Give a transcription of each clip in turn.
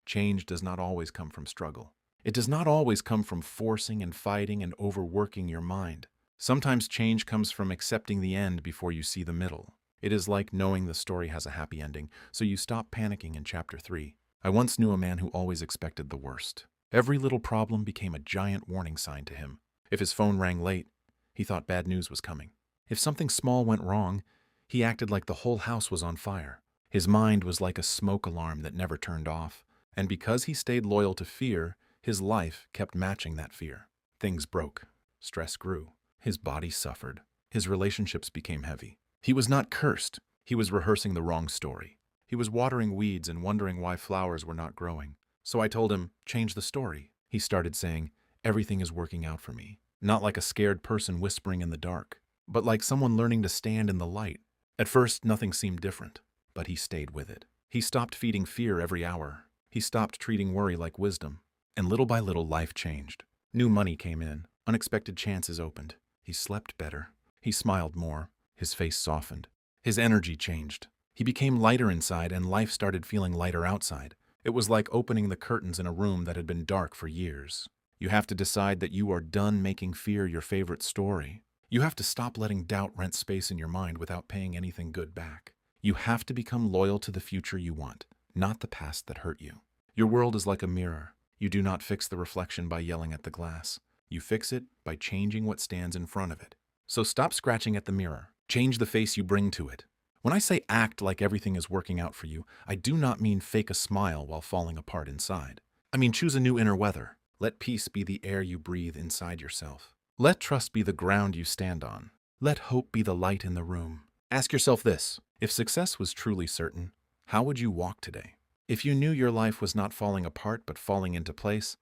change does not always come from struggle. It does not always come from forcing and fighting and overworking your mind. Sometimes change comes from accepting the end before you see the middle. It is like knowing the story has a happy ending, so you stop panicking in chapter 3. I once knew a man who always expected the worst. Every little problem became a giant warning sign to him. If his phone rang late, he thought bad news was coming. If something small went wrong, he acted like the whole house was on fire. His mind was like a smoke alarm that never turned off. And because he stayed loyal to fear, his life kept matching that fear. Things broke. Stress grew. His body suffered. His relationships became heavy. He was not cursed. He was rehearsing the wrong story. He was watering weeds and wondering why flowers were not growing. So I told him, change the story. He started saying, everything is working out for me. Not like a scared person whispering in the dark, but like someone learning to stand in the light. At first, nothing seemed different, but he stayed with it. He stopped feeding fear every hour. He stopped treating worry like wisdom. And little by little, life changed. New money came in. Unexpected chances opened. He slept better. He smiled more. His face softened. His energy changed. He became lighter inside, and life started feeling lighter outside. It was like opening the curtains in a room that had been dark for years. You have to decide that you are done making fear your favorite story. You have to stop letting doubt rent space in your mind without paying anything good back. You have to become loyal to the future you want, not the past that hurt you. Your world is like a mirror. You do not fix the reflection by yelling at the glass. You fix it by changing what stands in front of it. So stop scratching at the mirror. Change the face you bring to it. When I say act like everything is working out for you, I do not mean fake a smile while falling apart inside. I mean choose a new inner weather. Let peace be the air you breathe inside yourself. Let trust be the ground you stand on. Let hope be the light in the room. Ask yourself this: if success was truly certain, how would you walk today? If you knew your life was not falling apart but falling into place,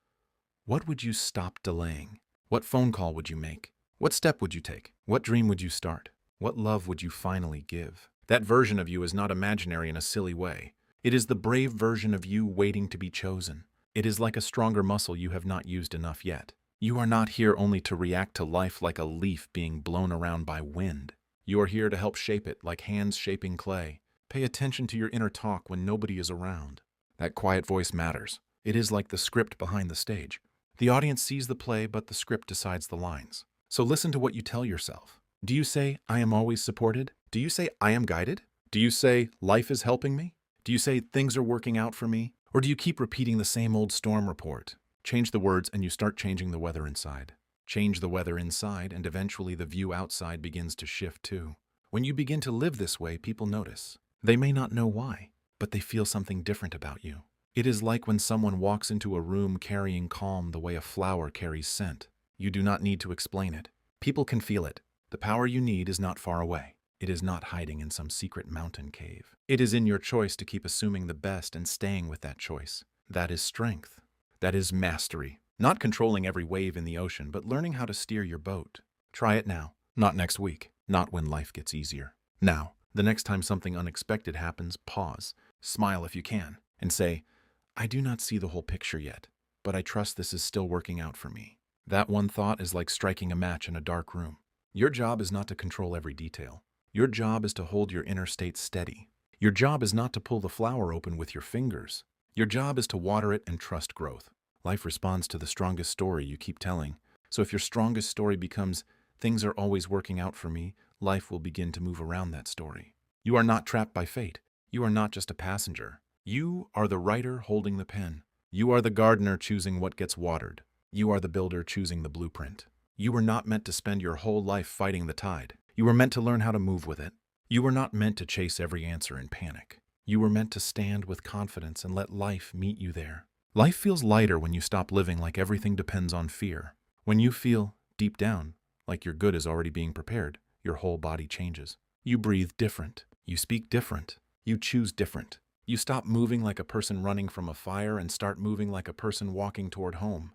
what would you stop delaying? What phone call would you make? What step would you take? What dream would you start? What love would you finally give? That version of you is not imaginary in a silly way. It is the brave version of you waiting to be chosen. It is like a stronger muscle you have not used enough yet. You are not here only to react to life like a leaf being blown around by wind. You are here to help shape it like hands shaping clay. Pay attention to your inner talk when nobody is around. That quiet voice matters. It is like the script behind the stage. The audience sees the play, but the script decides the lines. So listen to what you tell yourself. Do you say, I am always supported? Do you say, I am guided? Do you say, life is helping me? Do you say, things are working out for me? Or do you keep repeating the same old storm report? Change the words and you start changing the weather inside. Change the weather inside and eventually the view outside begins to shift too. When you begin to live this way, people notice. They may not know why, but they feel something different about you. It is like when someone walks into a room carrying calm the way a flower carries scent. You do not need to explain it. People can feel it. The power you need is not far away. It is not hiding in some secret mountain cave. It is in your choice to keep assuming the best and staying with that choice. That is strength. That is mastery. Not controlling every wave in the ocean, but learning how to steer your boat. Try it now. Not next week. Not when life gets easier. Now, the next time something unexpected happens, pause. Smile if you can. And say, I do not see the whole picture yet, but I trust this is still working out for me. That one thought is like striking a match in a dark room. Your job is not to control every detail. Your job is to hold your inner state steady. Your job is not to pull the flower open with your fingers. Your job is to water it and trust growth. Life responds to the strongest story you keep telling. So if your strongest story becomes, things are always working out for me, life will begin to move around that story. You are not trapped by fate. You are not just a passenger. You are the writer holding the pen. You are the gardener choosing what gets watered. You are the builder choosing the blueprint. You were not meant to spend your whole life fighting the tide. You were meant to learn how to move with it. You were not meant to chase every answer in panic. You were meant to stand with confidence and let life meet you there. Life feels lighter when you stop living like everything depends on fear. When you feel, deep down, like your good is already being prepared, your whole body changes. You breathe different. You speak different. You choose different. You stop moving like a person running from a fire and start moving like a person walking toward home.